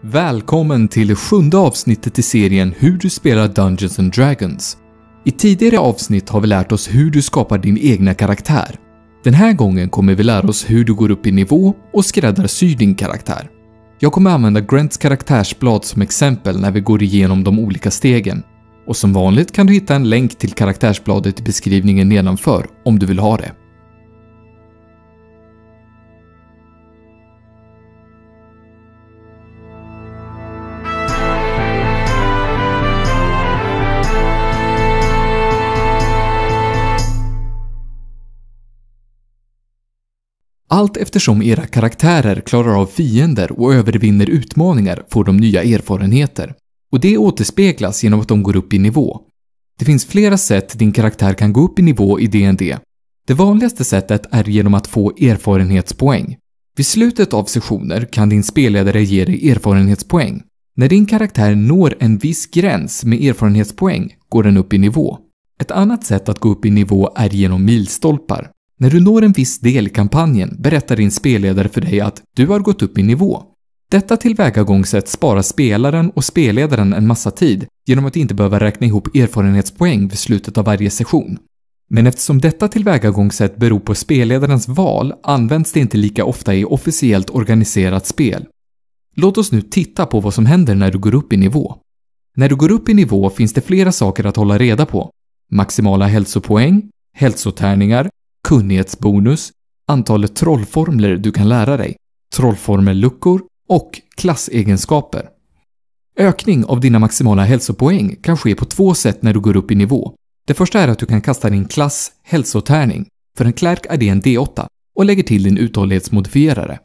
Välkommen till det 7:e avsnittet i serien Hur du spelar Dungeons & Dragons. I tidigare avsnitt har vi lärt oss hur du skapar din egna karaktär. Den här gången kommer vi lära oss hur du går upp i nivå och skräddarsyr din karaktär. Jag kommer använda Grants karaktärsblad som exempel när vi går igenom de olika stegen. Och som vanligt kan du hitta en länk till karaktärsbladet i beskrivningen nedanför om du vill ha det. Allt eftersom era karaktärer klarar av fiender och övervinner utmaningar får de nya erfarenheter. Och det återspeglas genom att de går upp i nivå. Det finns flera sätt din karaktär kan gå upp i nivå i D&D. Det vanligaste sättet är genom att få erfarenhetspoäng. Vid slutet av sessioner kan din spelledare ge dig erfarenhetspoäng. När din karaktär når en viss gräns med erfarenhetspoäng går den upp i nivå. Ett annat sätt att gå upp i nivå är genom milstolpar. När du når en viss del i kampanjen berättar din spelledare för dig att du har gått upp i nivå. Detta tillvägagångssätt sparar spelaren och spelledaren en massa tid genom att inte behöva räkna ihop erfarenhetspoäng vid slutet av varje session. Men eftersom detta tillvägagångssätt beror på spelledarens val används det inte lika ofta i officiellt organiserat spel. Låt oss nu titta på vad som händer när du går upp i nivå. När du går upp i nivå finns det flera saker att hålla reda på. Maximala hälsopoäng, hälsotärningar, kunnighetsbonus, antalet trollformler du kan lära dig, trollformelluckor och klassegenskaper. Ökning av dina maximala hälsopoäng kan ske på två sätt när du går upp i nivå. Det första är att du kan kasta din klass hälsotärning. För en klärk är det en D8 och lägger till din uthållighetsmodifierare.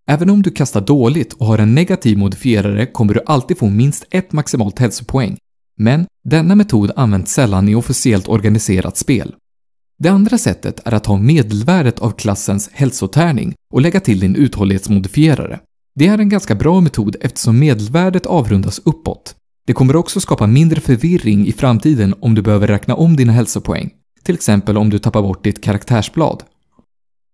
Även om du kastar dåligt och har en negativ modifierare kommer du alltid få minst ett maximalt hälsopoäng. Men denna metod används sällan i officiellt organiserat spel. Det andra sättet är att ta medelvärdet av klassens hälsotärning och lägga till din uthållighetsmodifierare. Det är en ganska bra metod eftersom medelvärdet avrundas uppåt. Det kommer också skapa mindre förvirring i framtiden om du behöver räkna om dina hälsopoäng. Till exempel om du tappar bort ditt karaktärsblad.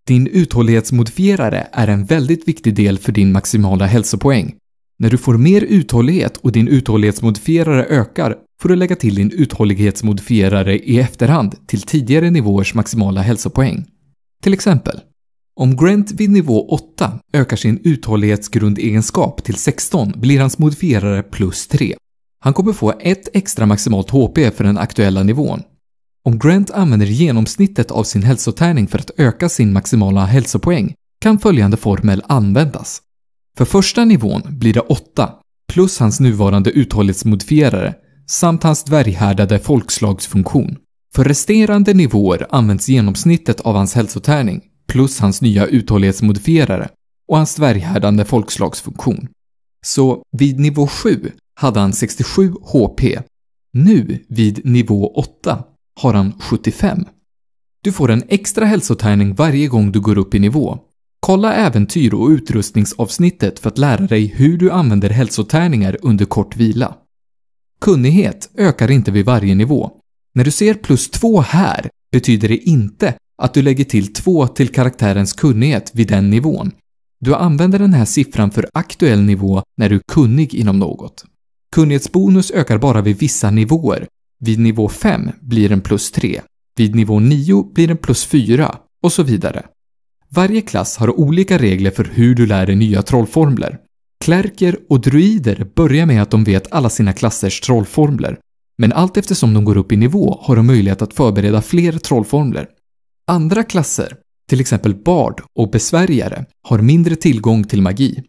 Din uthållighetsmodifierare är en väldigt viktig del för din maximala hälsopoäng. När du får mer uthållighet och din uthållighetsmodifierare ökar får du lägga till din uthållighetsmodifierare i efterhand till tidigare nivåers maximala hälsopoäng. Till exempel, om Grant vid nivå 8 ökar sin uthållighetsgrundegenskap till 16 blir hans modifierare plus 3. Han kommer få ett extra maximalt HP för den aktuella nivån. Om Grant använder genomsnittet av sin hälsotärning för att öka sin maximala hälsopoäng kan följande formel användas. För första nivån blir det 8 plus hans nuvarande uthållighetsmodifierare samt hans dvärghärdade folkslagsfunktion. För resterande nivåer används genomsnittet av hans hälsotärning plus hans nya uthållighetsmodifierare och hans dvärghärdande folkslagsfunktion. Så vid nivå 7 hade han 67 HP. Nu vid nivå 8 har han 75. Du får en extra hälsotärning varje gång du går upp i nivå. Kolla äventyr- och utrustningsavsnittet för att lära dig hur du använder hälsotärningar under kort vila. Kunnighet ökar inte vid varje nivå. När du ser plus 2 här betyder det inte att du lägger till 2 till karaktärens kunnighet vid den nivån. Du använder den här siffran för aktuell nivå när du är kunnig inom något. Kunnighetsbonus ökar bara vid vissa nivåer. Vid nivå 5 blir den plus 3. Vid nivå 9 blir den plus 4 och så vidare. Varje klass har olika regler för hur du lär dig nya trollformler. Klärker och druider börjar med att de vet alla sina klassers trollformler. Men allt eftersom de går upp i nivå har de möjlighet att förbereda fler trollformler. Andra klasser, till exempel bard och besvärjare, har mindre tillgång till magi.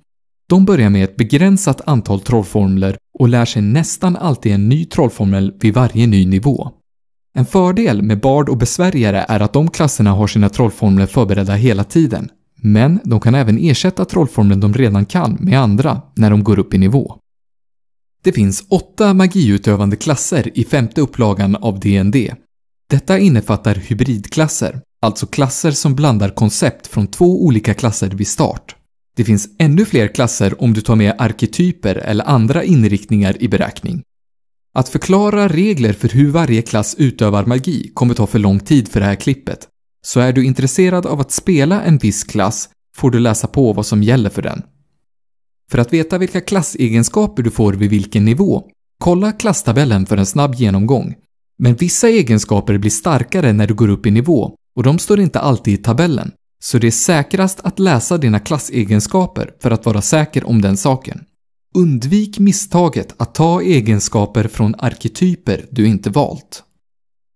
De börjar med ett begränsat antal trollformler och lär sig nästan alltid en ny trollformel vid varje ny nivå. En fördel med bard och besvärjare är att de klasserna har sina trollformler förberedda hela tiden. Men de kan även ersätta trollformeln de redan kan med andra när de går upp i nivå. Det finns 8 magiutövande klasser i 5:e upplagan av D&D. Detta innefattar hybridklasser, alltså klasser som blandar koncept från 2 olika klasser vid start. Det finns ännu fler klasser om du tar med arketyper eller andra inriktningar i beräkning. Att förklara regler för hur varje klass utövar magi kommer ta för lång tid för det här klippet. Så är du intresserad av att spela en viss klass får du läsa på vad som gäller för den. För att veta vilka klassegenskaper du får vid vilken nivå, kolla klasstabellen för en snabb genomgång. Men vissa egenskaper blir starkare när du går upp i nivå och de står inte alltid i tabellen. Så det är säkrast att läsa dina klassegenskaper för att vara säker om den saken. Undvik misstaget att ta egenskaper från arketyper du inte valt.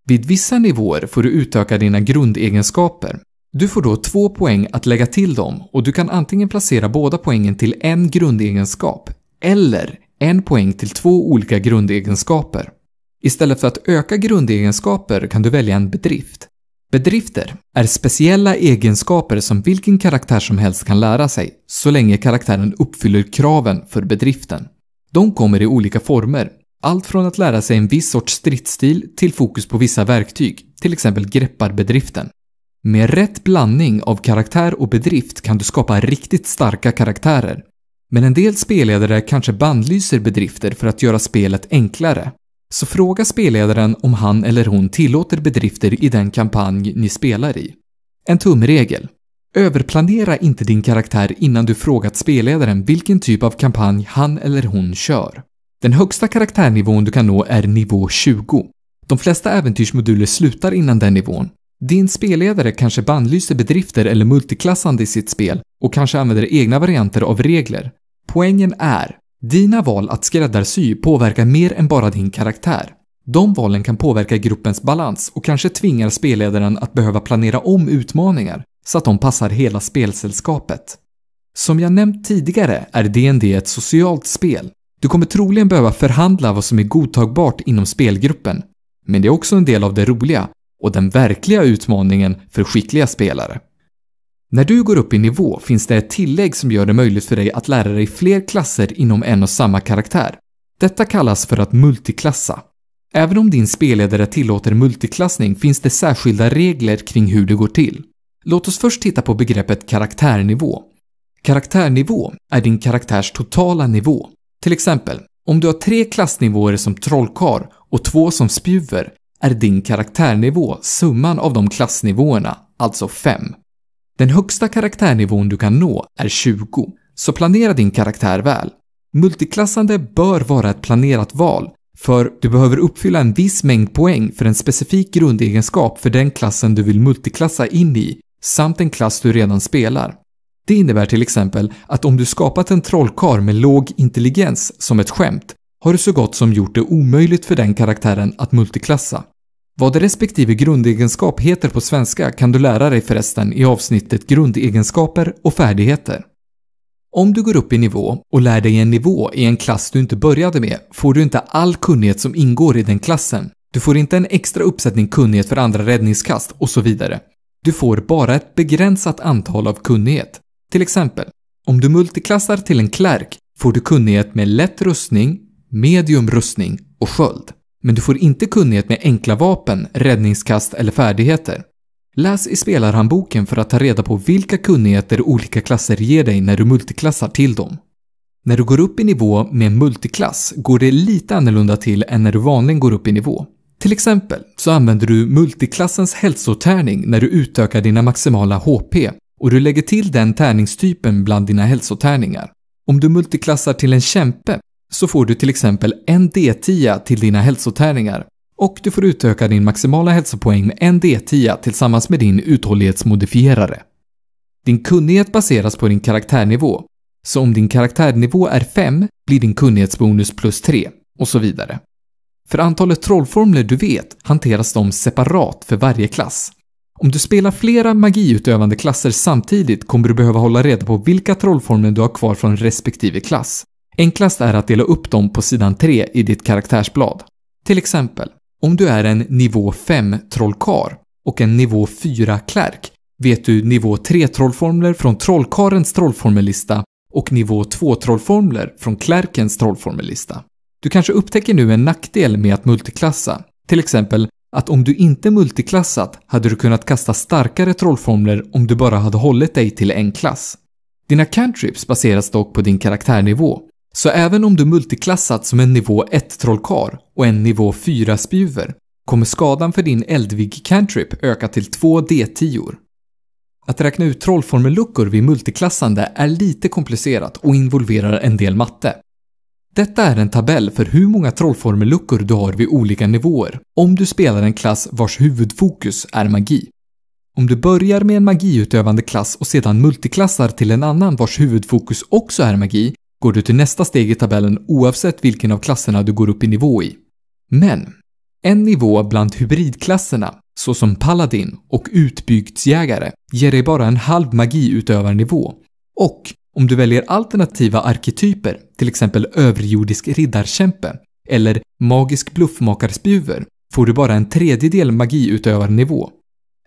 Vid vissa nivåer får du utöka dina grundegenskaper. Du får då 2 poäng att lägga till dem och du kan antingen placera båda poängen till en grundegenskap eller 1 poäng till 2 olika grundegenskaper. Istället för att öka grundegenskaper kan du välja en bedrift. Bedrifter är speciella egenskaper som vilken karaktär som helst kan lära sig så länge karaktären uppfyller kraven för bedriften. De kommer i olika former, allt från att lära sig en viss sorts stridsstil till fokus på vissa verktyg, till exempel grepparbedriften. Med rätt blandning av karaktär och bedrift kan du skapa riktigt starka karaktärer. Men en del spelledare kanske bandlyser bedrifter för att göra spelet enklare. Så fråga spelledaren om han eller hon tillåter bedrifter i den kampanj ni spelar i. En tumregel. Överplanera inte din karaktär innan du frågat spelledaren vilken typ av kampanj han eller hon kör. Den högsta karaktärnivån du kan nå är nivå 20. De flesta äventyrsmoduler slutar innan den nivån. Din spelledare kanske bandlyser bedrifter eller multiklassande i sitt spel och kanske använder egna varianter av regler. Poängen är, dina val att skräddarsy påverkar mer än bara din karaktär. De valen kan påverka gruppens balans och kanske tvingar spelledaren att behöva planera om utmaningar så att de passar hela spelsällskapet. Som jag nämnt tidigare är D&D ett socialt spel. Du kommer troligen behöva förhandla vad som är godtagbart inom spelgruppen. Men det är också en del av det roliga och den verkliga utmaningen för skickliga spelare. När du går upp i nivå finns det ett tillägg som gör det möjligt för dig att lära dig fler klasser inom en och samma karaktär. Detta kallas för att multiklassa. Även om din spelledare tillåter multiklassning finns det särskilda regler kring hur det går till. Låt oss först titta på begreppet karaktärnivå. Karaktärnivå är din karaktärs totala nivå. Till exempel, om du har 3 klassnivåer som trollkarl och 2 som spjuver är din karaktärnivå summan av de klassnivåerna, alltså 5. Den högsta karaktärnivån du kan nå är 20, så planera din karaktär väl. Multiklassande bör vara ett planerat val, för du behöver uppfylla en viss mängd poäng för en specifik grundegenskap för den klassen du vill multiklassa in i, samt en klass du redan spelar. Det innebär till exempel att om du skapat en trollkarl med låg intelligens som ett skämt, har du så gott som gjort det omöjligt för den karaktären att multiklassa. Vad respektive grundegenskap heter på svenska kan du lära dig förresten i avsnittet grundegenskaper och färdigheter. Om du går upp i nivå och lär dig en nivå i en klass du inte började med får du inte all kunnighet som ingår i den klassen. Du får inte en extra uppsättning kunnighet för andra räddningskast och så vidare. Du får bara ett begränsat antal av kunnighet. Till exempel, om du multiklassar till en klärk får du kunnighet med lätt rustning, medium rustning och sköld. Men du får inte kunnighet med enkla vapen, räddningskast eller färdigheter. Läs i spelarhandboken för att ta reda på vilka kunnigheter olika klasser ger dig när du multiklassar till dem. När du går upp i nivå med multiklass går det lite annorlunda till än när du vanligen går upp i nivå. Till exempel så använder du multiklassens hälsotärning när du utökar dina maximala HP och du lägger till den tärningstypen bland dina hälsotärningar. Om du multiklassar till en kämpe så får du till exempel en D10 till dina hälsotärningar och du får utöka din maximala hälsopoäng med en D10 tillsammans med din uthållighetsmodifierare. Din kunnighet baseras på din karaktärnivå, så om din karaktärnivå är 5 blir din kunnighetsbonus plus 3 och så vidare. För antalet trollformler du vet hanteras de separat för varje klass. Om du spelar flera magiutövande klasser samtidigt kommer du behöva hålla reda på vilka trollformler du har kvar från respektive klass. Enklast är att dela upp dem på sidan 3 i ditt karaktärsblad. Till exempel, om du är en nivå 5 trollkar och en nivå 4 klärk vet du nivå 3 trollformler från trollkarens trollformellista och nivå 2 trollformler från klärkens trollformellista. Du kanske upptäcker nu en nackdel med att multiklassa. Till exempel att om du inte multiklassat hade du kunnat kasta starkare trollformler om du bara hade hållit dig till en klass. Dina cantrips baseras dock på din karaktärnivå. Så även om du multiklassat som en nivå 1 trollkar och en nivå 4 spjuver kommer skadan för din eldvig cantrip öka till 2 D10. Att räkna ut trollformelluckor vid multiklassande är lite komplicerat och involverar en del matte. Detta är en tabell för hur många trollformelluckor du har vid olika nivåer om du spelar en klass vars huvudfokus är magi. Om du börjar med en magiutövande klass och sedan multiklassar till en annan vars huvudfokus också är magi, går du till nästa steg i tabellen oavsett vilken av klasserna du går upp i nivå i. Men en nivå bland hybridklasserna, såsom paladin och utbygdsjägare, ger dig bara en halv magiutövarnivå. Och om du väljer alternativa arketyper, till exempel överjordisk riddarkämpe eller magisk bluffmakarspjuver, får du bara en tredjedel magiutövarnivå.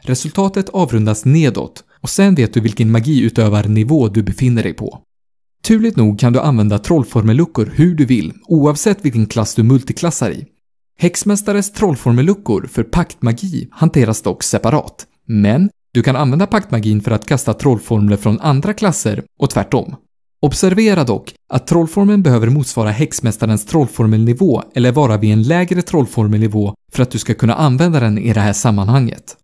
Resultatet avrundas nedåt och sen vet du vilken magiutövarnivå du befinner dig på. Turligt nog kan du använda trollformelluckor hur du vill, oavsett vilken klass du multiklassar i. Häxmästares trollformelluckor för paktmagi hanteras dock separat, men du kan använda paktmagin för att kasta trollformler från andra klasser och tvärtom. Observera dock att trollformeln behöver motsvara häxmästarens trollformelnivå eller vara vid en lägre trollformelnivå för att du ska kunna använda den i det här sammanhanget.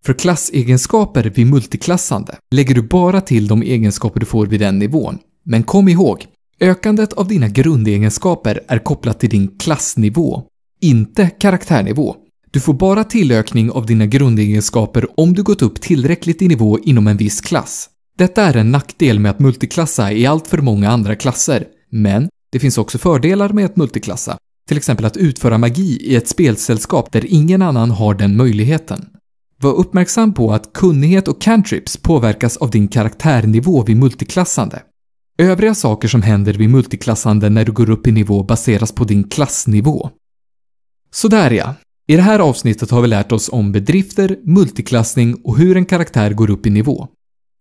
För klassegenskaper vid multiklassande lägger du bara till de egenskaper du får vid den nivån. Men kom ihåg, ökandet av dina grundegenskaper är kopplat till din klassnivå, inte karaktärnivå. Du får bara tillökning av dina grundegenskaper om du gått upp tillräckligt i nivå inom en viss klass. Detta är en nackdel med att multiklassa i allt för många andra klasser, men det finns också fördelar med att multiklassa, till exempel att utföra magi i ett spelsällskap där ingen annan har den möjligheten. Var uppmärksam på att kunnighet och cantrips påverkas av din karaktärnivå vid multiklassande. Övriga saker som händer vid multiklassande när du går upp i nivå baseras på din klassnivå. Sådär ja. I det här avsnittet har vi lärt oss om bedrifter, multiklassning och hur en karaktär går upp i nivå.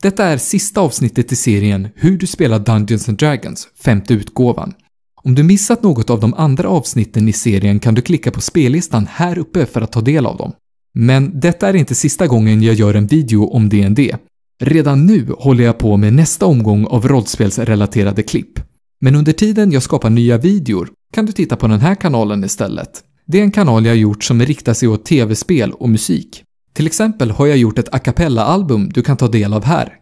Detta är sista avsnittet i serien Hur du spelar Dungeons & Dragons, 5:e utgåvan. Om du missat något av de andra avsnitten i serien kan du klicka på spellistan här uppe för att ta del av dem. Men detta är inte sista gången jag gör en video om D&D. Redan nu håller jag på med nästa omgång av rollspelsrelaterade klipp. Men under tiden jag skapar nya videor kan du titta på den här kanalen istället. Det är en kanal jag gjort som riktar sig åt tv-spel och musik. Till exempel har jag gjort ett a cappella-album du kan ta del av här.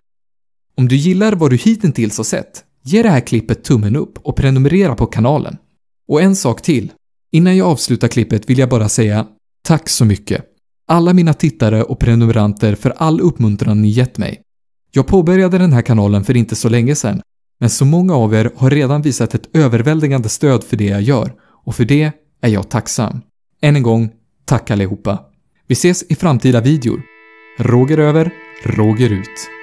Om du gillar vad du hittills har sett, ge det här klippet tummen upp och prenumerera på kanalen. Och en sak till. Innan jag avslutar klippet vill jag bara säga tack så mycket. Alla mina tittare och prenumeranter för all uppmuntran ni gett mig. Jag påbörjade den här kanalen för inte så länge sedan, men så många av er har redan visat ett överväldigande stöd för det jag gör, och för det är jag tacksam. Än en gång, tack allihopa. Vi ses i framtida videor. Roger över, Roger ut.